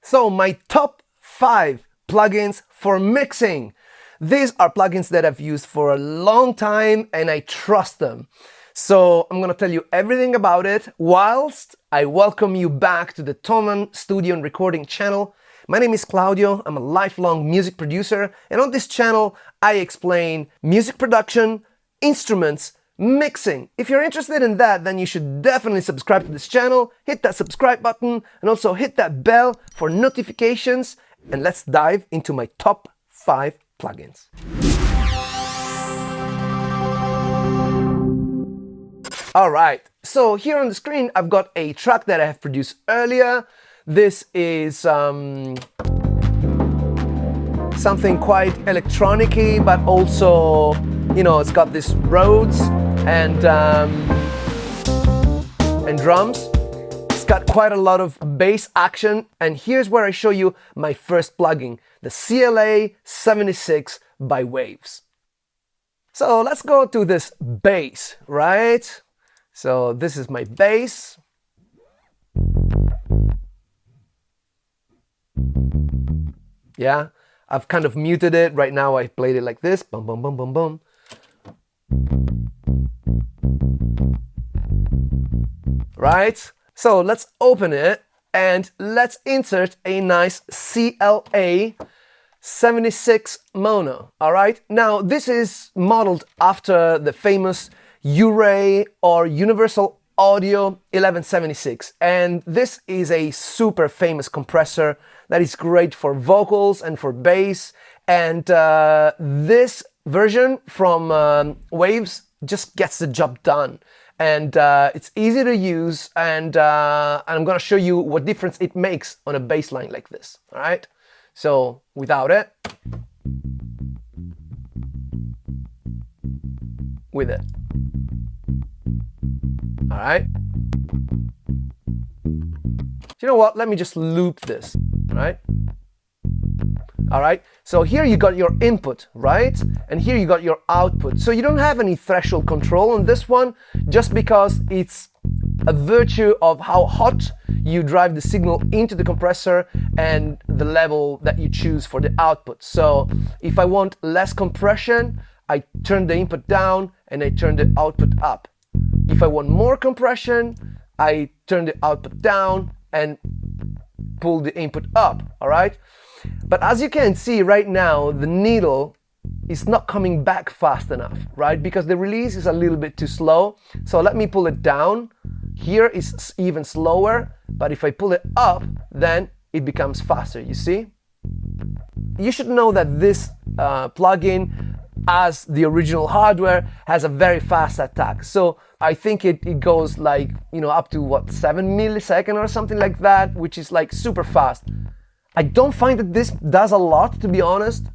So my top 5 plugins for mixing. These are plugins that I've used for a long time and I trust them. So I'm gonna tell you everything about it whilst I welcome you back to the Thomann studio and recording channel. My name is Claudio, I'm a lifelong music producer, and on this channel I explain music production, instruments, mixing. If you're interested in that, then you should definitely subscribe to this channel, hit that subscribe button, and also hit that bell for notifications, and let's dive into my top 5 plugins. Alright, so here on the screen I've got a track that I have produced earlier. This is something quite electronic-y, but also, you know, it's got these Rhodes and drums. It's got quite a lot of bass action, and here's where I show you my first plugin, the CLA 76 by Waves. So let's go to this bass, right? So this is my bass. Yeah, I've kind of muted it. Right now I played it like this. Boom, boom, boom, boom, boom. Right? So let's open it and let's insert a nice CLA 76 mono. All right? Now this is modeled after the famous Uray or Universal Audio 1176, and this is a super famous compressor that is great for vocals and for bass, and this version from Waves just gets the job done, and it's easy to use, and I'm gonna show you what difference it makes on a bass line like this. All right, so without it, with it. All right. You know what? Let me just loop this, right? All right. So here you got your input, right? And here you got your output. So you don't have any threshold control on this one, just because it's a virtue of how hot you drive the signal into the compressor and the level that you choose for the output. So if I want less compression, I turn the input down and I turn the output up. If I want more compression, I turn the output down and pull the input up, all right? But as you can see right now, the needle is not coming back fast enough, right? Because the release is a little bit too slow. So let me pull it down. Here is even slower, but if I pull it up, then it becomes faster, you see? You should know that this plugin, as the original hardware, has a very fast attack. So I think it goes like, you know, up to what, 7 milliseconds or something like that, which is like super fast. I don't find that this does a lot, to be honest.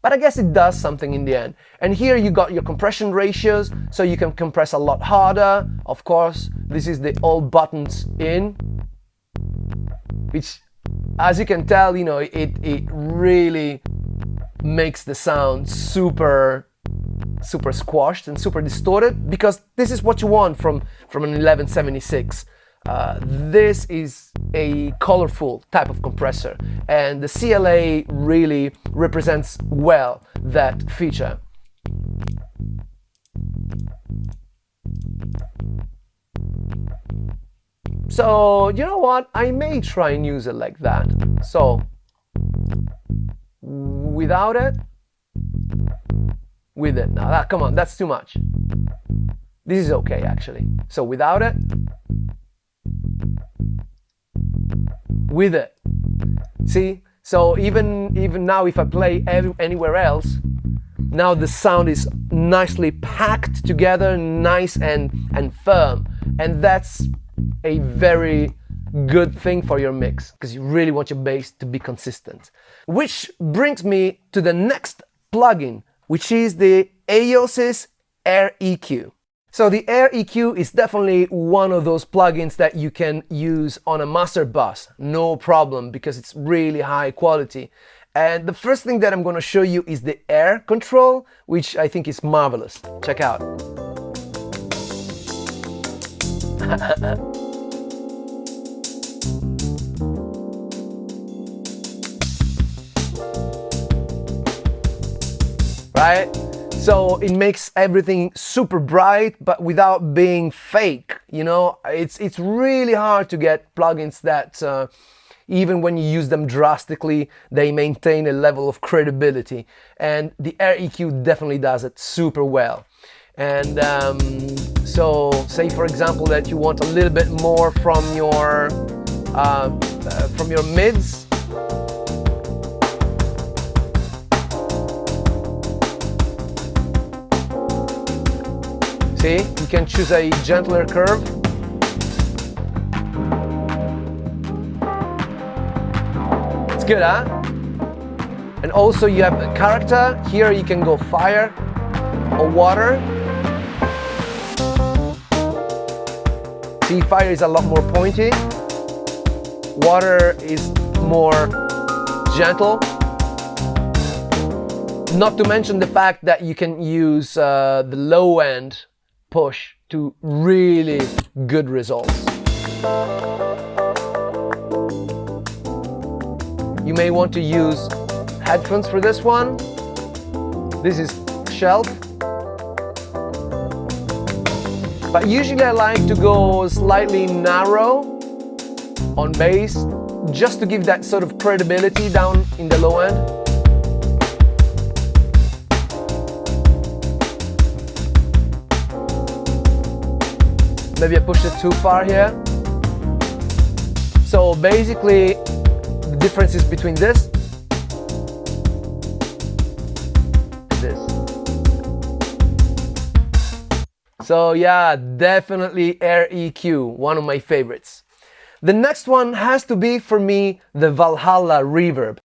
But I guess it does something in the end. And here you got your compression ratios, so you can compress a lot harder. Of course, this is the all buttons in, which, as you can tell, you know, it really makes the sound super squashed and super distorted, because this is what you want from an 1176. This is a colorful type of compressor, and the CLA really represents well that feature. So, you know what? I may try and use it like that. So, without it, with it. Now, come on, that's too much. This is okay, actually. So, without it, with it. See? So, even now, if I play anywhere else, now the sound is nicely packed together, nice and firm. And that's a very good thing for your mix, because you really want your bass to be consistent. Which brings me to the next plugin, which is the AOSIS AirEQ. So the AirEQ is definitely one of those plugins that you can use on a master bus, no problem, because it's really high quality. And the first thing that I'm going to show you is the air control, which I think is marvelous. Check out. Right? So it makes everything super bright, but without being fake. You know, it's really hard to get plugins that even when you use them drastically, they maintain a level of credibility. And the AirEQ definitely does it super well. And so say for example that you want a little bit more from your mids. See, you can choose a gentler curve. It's good, huh? And also you have a character. Here you can go fire or water. See, fire is a lot more pointy. Water is more gentle. Not to mention the fact that you can use the low end push to really good results. You may want to use headphones for this one. This is shelf. But usually I like to go slightly narrow on bass, just to give that sort of credibility down in the low end. Maybe I pushed it too far here. So basically, the difference is between this and this. So yeah, definitely AirEQ, one of my favorites. The next one has to be for me the Valhalla reverb.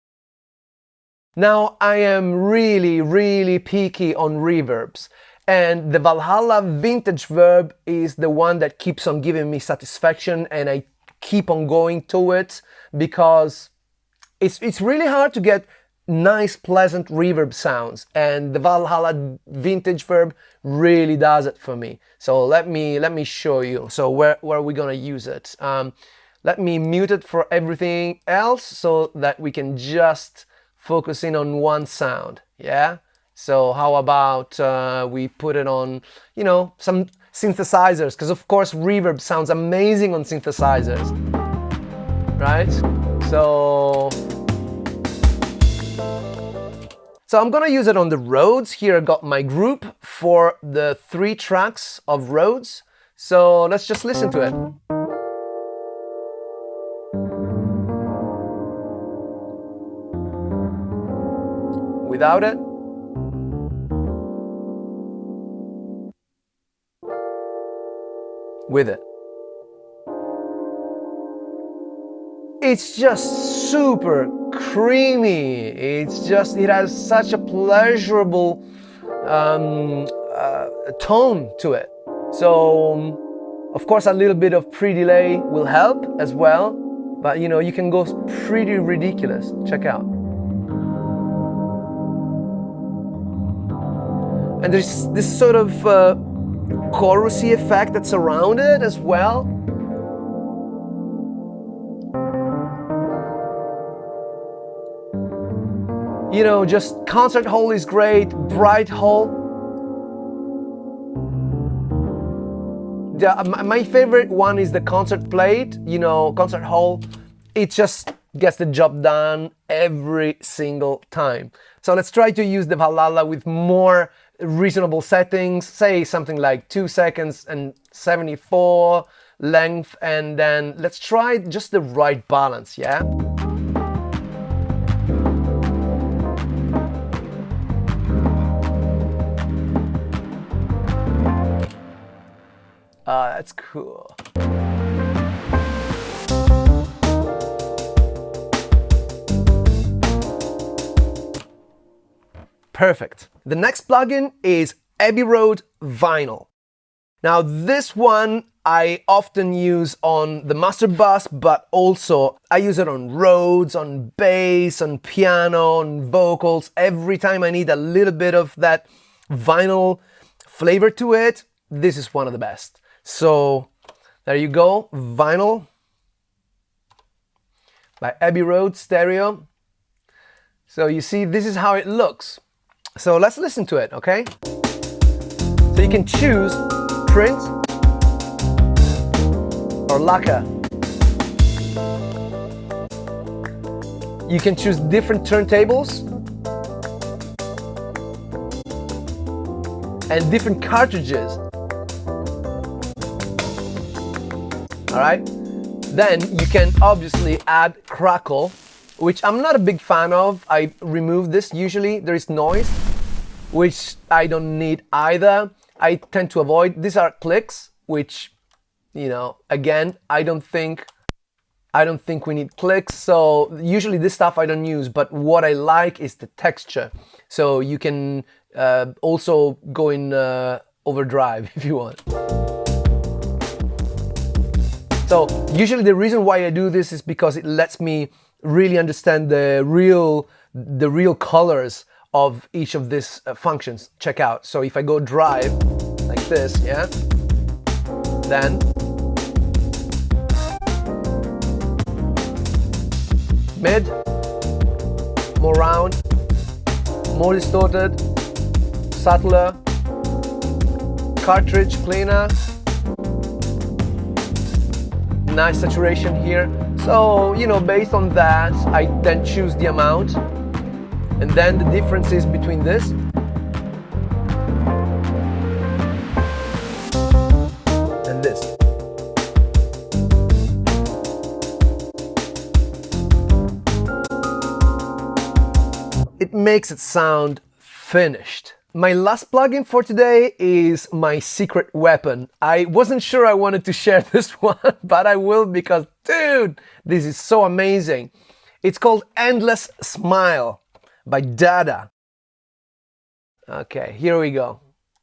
Now I am really picky on reverbs. And the Valhalla Vintage Verb is the one that keeps on giving me satisfaction, and I keep on going to it because it's really hard to get nice, pleasant reverb sounds, and the Valhalla Vintage Verb really does it for me. So let me show you. So where are we gonna use it? Let me mute it for everything else so that we can just focus in on one sound. Yeah. So how about we put it on, you know, some synthesizers, because of course reverb sounds amazing on synthesizers, right? So I'm gonna use it on the Rhodes. Here I got my group for the 3 tracks of Rhodes. So let's just listen to it. Without it. With it. It's just super creamy. It has such a pleasurable tone to it. So of course a little bit of pre-delay will help as well, but you know, you can go pretty ridiculous. Check out. And there's this sort of chorusy effect that's around it as well. You know, just concert hall is great, bright hall. My favorite one is the concert plate, you know, concert hall. It just gets the job done every single time. So let's try to use the Valhalla with more reasonable settings, say something like 2 seconds and 74 length, and then let's try just the right balance, yeah? That's cool. Perfect. The next plugin is Abbey Road Vinyl. Now this one I often use on the master bus, but also I use it on Rhodes, on bass, on piano, on vocals. Every time I need a little bit of that vinyl flavor to it, this is one of the best. So There you go, Vinyl by Abbey Road stereo. So you see, this is how it looks. So let's listen to it, okay? So you can choose print or lacquer. You can choose different turntables and different cartridges. All right, then you can obviously add crackle, which I'm not a big fan of. I remove this. Usually there is noise, which I don't need either. I tend to avoid. These are clicks, which, you know, again, I don't think we need clicks. So usually this stuff I don't use, but what I like is the texture. So you can also go in overdrive if you want. So usually the reason why I do this is because it lets me really understand the real colors of each of these functions. Check out. So if I go drive like this, yeah, then mid, more round, more distorted, subtler, cartridge cleaner, nice saturation here. So, you know, based on that, I then choose the amount, and then the differences between this and this. It makes it sound finished. My last plugin for today is my secret weapon. I wasn't sure I wanted to share this one, but I will because, dude, this is so amazing. It's called Endless Smile by Dada. Okay, here we go.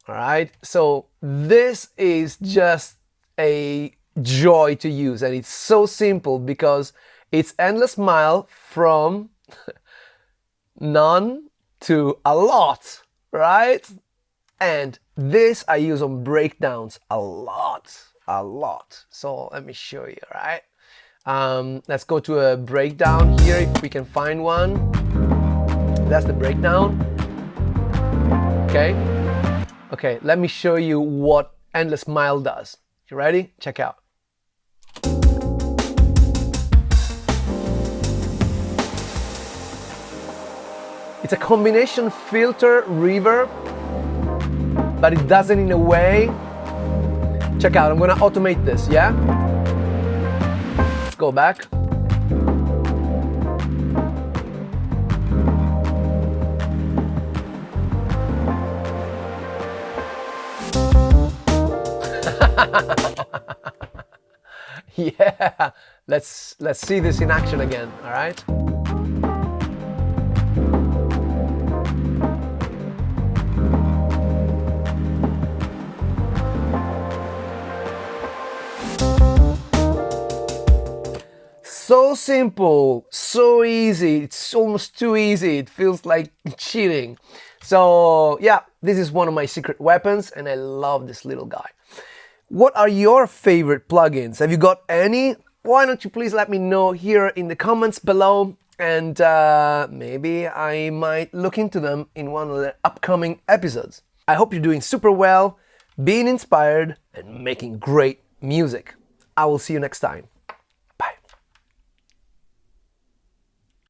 All right, so this is just a joy to use, and it's so simple because it's Endless Smile from none to a lot. Right? And this I use on breakdowns a lot. So let me show you, right? Let's go to a breakdown here if we can find one. That's the breakdown. Okay, let me show you what Endless Smile does. You ready? Check out. It's a combination filter reverb, but it does it in a way. Check out, I'm gonna automate this, yeah? Let's go back. Yeah, let's see this in action again, all right? So simple, so easy, it's almost too easy, it feels like cheating. So yeah, this is one of my secret weapons and I love this little guy. What are your favorite plugins? Have you got any? Why don't you please let me know here in the comments below, and maybe I might look into them in one of the upcoming episodes. I hope you're doing super well, being inspired and making great music. I will see you next time.